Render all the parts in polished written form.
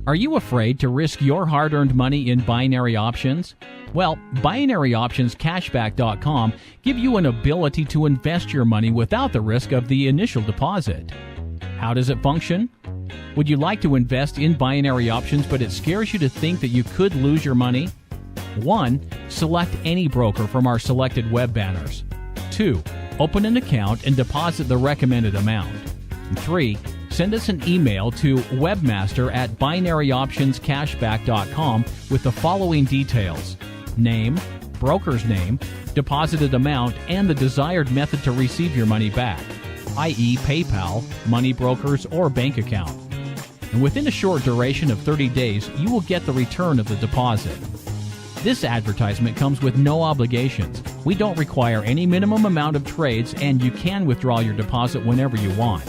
Are you afraid to risk your hard-earned money in binary options? Well, binary options cashback.com give you an ability to invest your money without the risk of the initial deposit. How does it function? Would you like to invest in binary options but it scares you to think that you could lose your money? 1. Select any broker from our selected web banners. 2. Open an account and deposit the recommended amount. 3. Send us an email to webmaster@binaryoptionscashback.com with the following details: name, broker's name, deposited amount, and the desired method to receive your money back, i.e. PayPal, money brokers, or bank account. And within a short duration of 30 days, you will get the return of the deposit. This advertisement comes with no obligations. We don't require any minimum amount of trades, and you can withdraw your deposit whenever you want.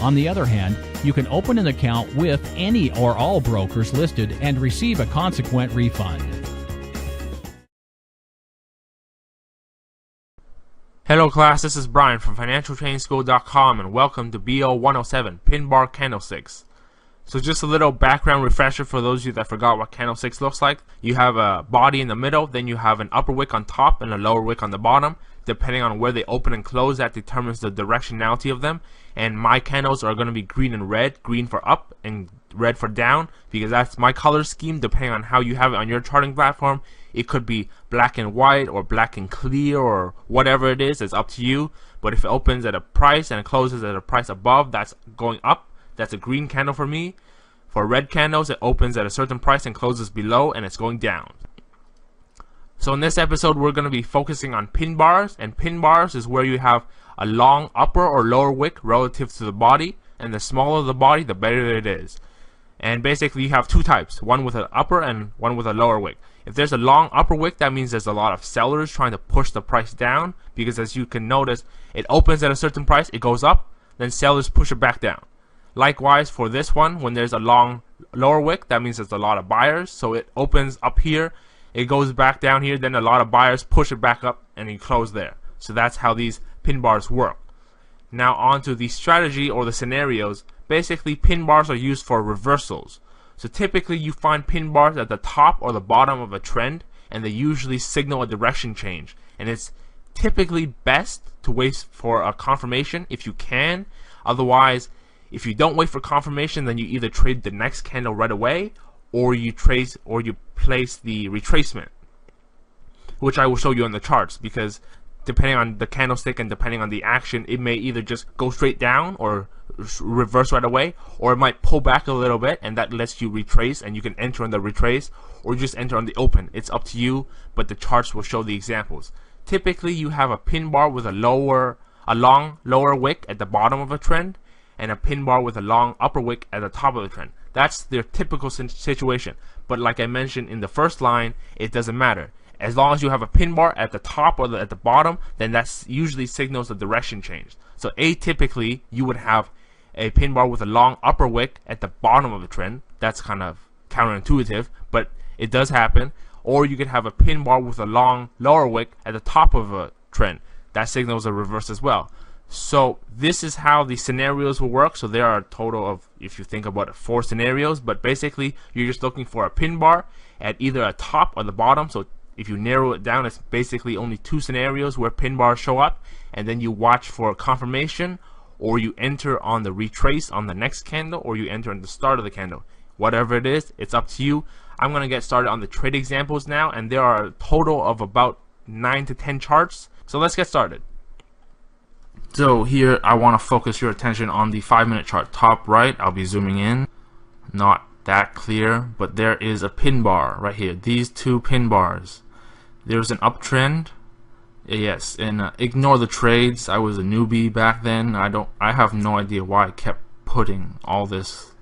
On the other hand, you can open an account with any or all brokers listed and receive a consequent refund. Hello class, this is Brian from financialtrainingschool.com and welcome to BO 107, Pinbar Candlesticks. So just a little background refresher for those of you that forgot what candlesticks looks like. You have a body in the middle, then you have an upper wick on top and a lower wick on the bottom. Depending on where they open and close, that determines the directionality of them. And my candles are going to be green and red, green for up and red for down, because that's my color scheme. Depending on how you have it on your charting platform, it could be black and white or black and clear or whatever it is. It's up to you. But if it opens at a price and it closes at a price above, that's going up. That's a green candle for me. For red candles, it opens at a certain price and closes below, and it's going down. So in this episode, we're going to be focusing on pin bars, and pin bars is where you have a long upper or lower wick relative to the body, and the smaller the body, the better it is. And basically you have two types, one with an upper and one with a lower wick. If there's a long upper wick, that means there's a lot of sellers trying to push the price down, because as you can notice, it opens at a certain price, it goes up, then sellers push it back down. Likewise for this one, when there's a long lower wick, that means there's a lot of buyers, so it opens up here, it goes back down here, then a lot of buyers push it back up and you close there. So that's how these pin bars work. Now on to the strategy or the scenarios. Basically pin bars are used for reversals. So typically you find pin bars at the top or the bottom of a trend, and they usually signal a direction change. And it's typically best to wait for a confirmation if you can. Otherwise, if you don't wait for confirmation, then you either trade the next candle right away, or you place the retracement, which I will show you on the charts, because depending on the candlestick and depending on the action, it may either just go straight down or reverse right away, or it might pull back a little bit, and that lets you retrace, and you can enter on the retrace or just enter on the open. It's up to you, but the charts will show the examples. Typically you have a pin bar with a long lower wick at the bottom of a trend, and a pin bar with a long upper wick at the top of the trend. That's their typical situation. But like I mentioned in the first line, it doesn't matter. As long as you have a pin bar at the top or at the bottom, then that usually signals a direction change. So atypically, you would have a pin bar with a long upper wick at the bottom of a trend. That's kind of counterintuitive, but it does happen. Or you could have a pin bar with a long lower wick at the top of a trend. That signals a reverse as well. So this is how the scenarios will work. So there are a total of, if you think about it, 4 scenarios, but basically you're just looking for a pin bar at either a top or the bottom. So if you narrow it down, it's basically only 2 scenarios where pin bars show up, and then you watch for confirmation, or you enter on the retrace on the next candle, or you enter on the start of the candle. Whatever it is, it's up to you. I'm going to get started on the trade examples now, and there are a total of about 9 to 10 charts. So let's get started. So here I want to focus your attention on the 5-minute chart. Top right, I'll be zooming in. Not that clear, but there is a pin bar right here. These 2 pin bars. There's an uptrend. Yes, and ignore the trades. I was a newbie back then. I have no idea why I kept putting all this.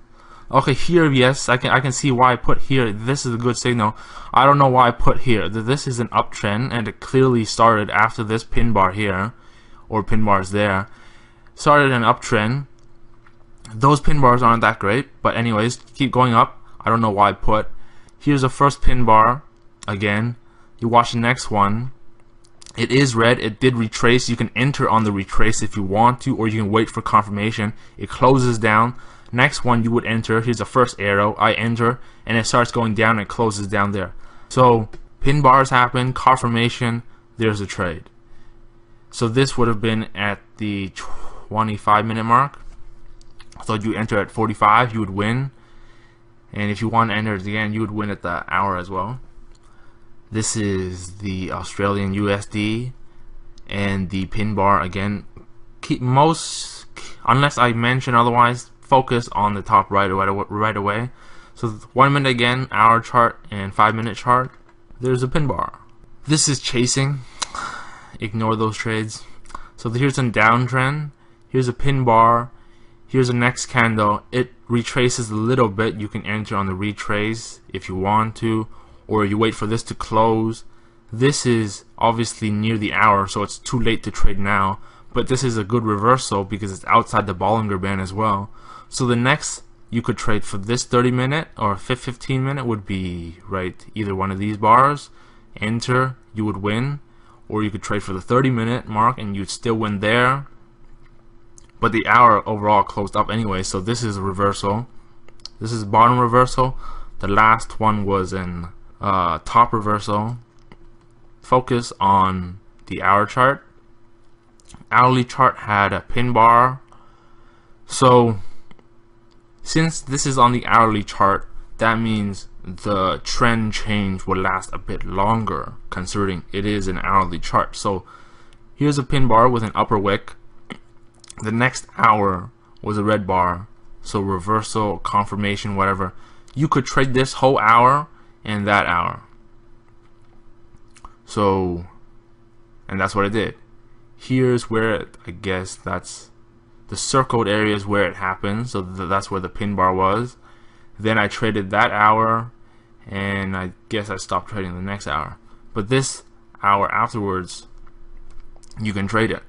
Okay, here, yes, I can see why I put here. This is a good signal. I don't know why I put here. This is an uptrend, and it clearly started after this pin bar here, or pin bars there. Started an uptrend. Those pin bars aren't that great, but anyways, keep going up. I don't know why I put. Here's the first pin bar. Again, you watch the next one. It is red. It did retrace. You can enter on the retrace if you want to, or you can wait for confirmation. It closes down. Next one you would enter. Here's the first arrow. I enter, and it starts going down and closes down there. So pin bars happen, confirmation, there's a trade. So this would have been at the 25-minute mark. So you enter at 45, you would win. And if you want to enter it again, you would win at the hour as well. This is the Australian USD and the pin bar again. Unless I mention otherwise, focus on the top right away. So 1 minute again, hour chart, and 5-minute chart. There's a pin bar. This is chasing. Ignore those trades. So here's a downtrend. Here's a pin bar. Here's the next candle. It retraces a little bit. You can enter on the retrace if you want to, or you wait for this to close. This is obviously near the hour, so it's too late to trade now. But this is a good reversal because it's outside the Bollinger Band as well. So the next you could trade for this 30-minute or 15-minute would be either one of these bars. Enter, you would win. Or you could trade for the 30-minute mark and you'd still win there. But the hour overall closed up anyway, so this is a reversal. This is bottom reversal. The last one was in top reversal. Focus on the hour chart. Hourly chart had a pin bar. So since this is on the hourly chart, that means the trend change will last a bit longer, considering it is an hourly chart. So here's a pin bar with an upper wick. The next hour was a red bar, so reversal, confirmation, whatever. You could trade this whole hour and that hour. So, and that's what I did. Here's where I guess that's the circled area is where it happened, so that's where the pin bar was. Then I traded that hour, and I guess I stopped trading the next hour. But this hour afterwards, you can trade it.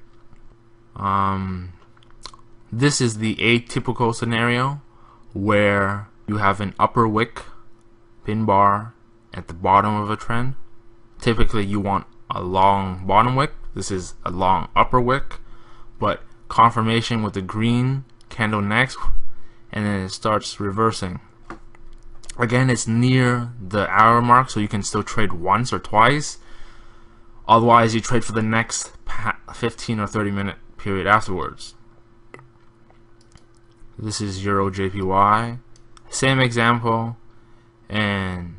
This is the atypical scenario where you have an upper wick pin bar at the bottom of a trend. Typically you want a long bottom wick. This is a long upper wick, but confirmation with the green candle next, and then it starts reversing. Again, it's near the hour mark, so you can still trade once or twice. Otherwise, you trade for the next 15 or 30-minute period afterwards. This is Euro JPY. Same example, and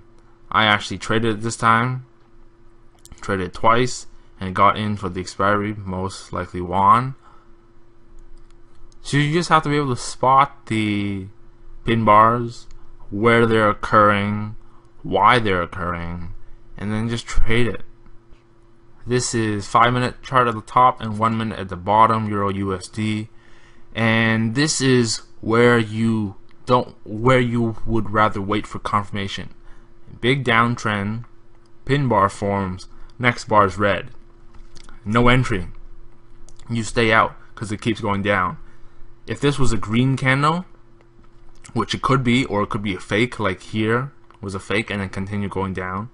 I actually traded it this time. Traded it twice and got in for the expiry, most likely won. So you just have to be able to spot the pin bars, where they're occurring, why they're occurring, and then just trade it. This is 5-minute chart at the top and 1 minute at the bottom, Euro USD, and this is where you would rather wait for confirmation. Big downtrend, pin bar forms, next bar is red, no entry. You stay out because it keeps going down. If this was a green candle, which it could be, or it could be a fake, like here was a fake and then continue going down.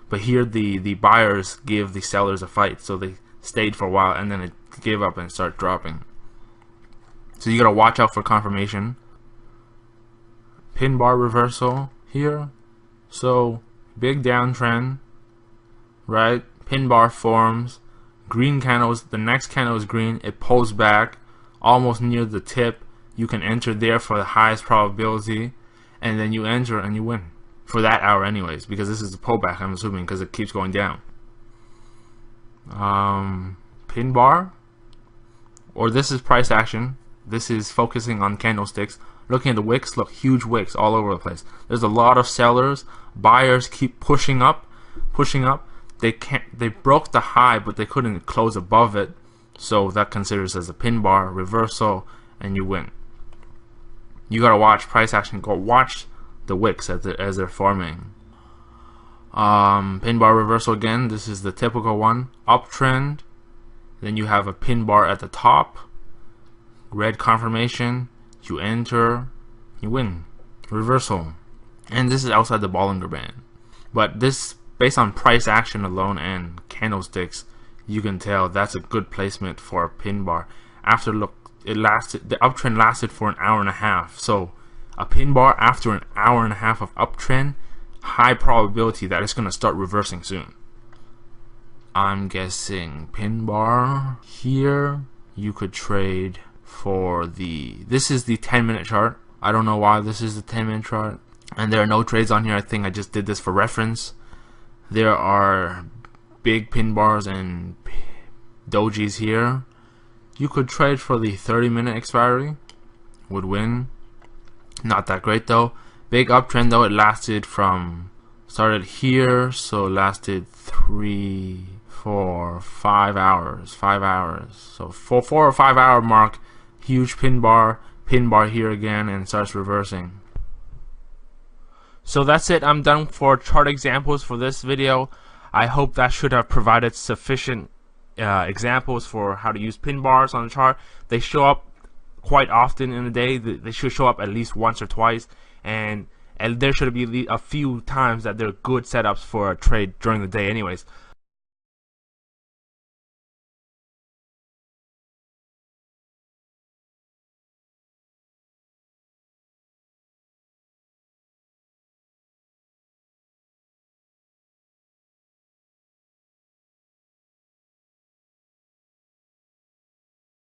But here the buyers give the sellers a fight, so they stayed for a while and then it gave up and started dropping. So you gotta watch out for confirmation. Pin bar reversal here. So big downtrend, right? Pin bar forms, green candles, the next candle is green, it pulls back almost near the tip. You can enter there for the highest probability, and then you enter and you win for that hour anyways, because this is the pullback, I'm assuming, because it keeps going down. Pin bar, or this is price action. This is focusing on candlesticks. Looking at the wicks, look, huge wicks all over the place. There's a lot of sellers. Buyers keep pushing up. They broke the high, but they couldn't close above it, so that considers as a pin bar reversal, and you win. You gotta watch price action. Go watch the wicks as they're forming. Pin bar reversal again. This is the typical one. Uptrend. Then you have a pin bar at the top. Red confirmation. You enter. You win. Reversal. And this is outside the Bollinger Band. But this, based on price action alone and candlesticks, you can tell that's a good placement for a pin bar. After the uptrend lasted for an hour and a half. So a pin bar after an hour and a half of uptrend, high probability that it's going to start reversing soon. I'm guessing pin bar here you could trade for this is the 10-minute chart. I don't know why this is the 10-minute chart, and there are no trades on here. I think I just did this for reference. There are big pin bars and dojis here. You could trade for the 30-minute expiry, would win. Not that great though. Big uptrend though, it started here, so lasted 3, 4, 5 hours. 5 hours. So 4 or 5 hour mark, huge pin bar here again, and starts reversing. So that's it. I'm done for chart examples for this video. I hope that should have provided sufficient examples for how to use pin bars on the chart. They show up quite often in the day. They should show up at least once or twice, and there should be a few times that they're good setups for a trade during the day anyways.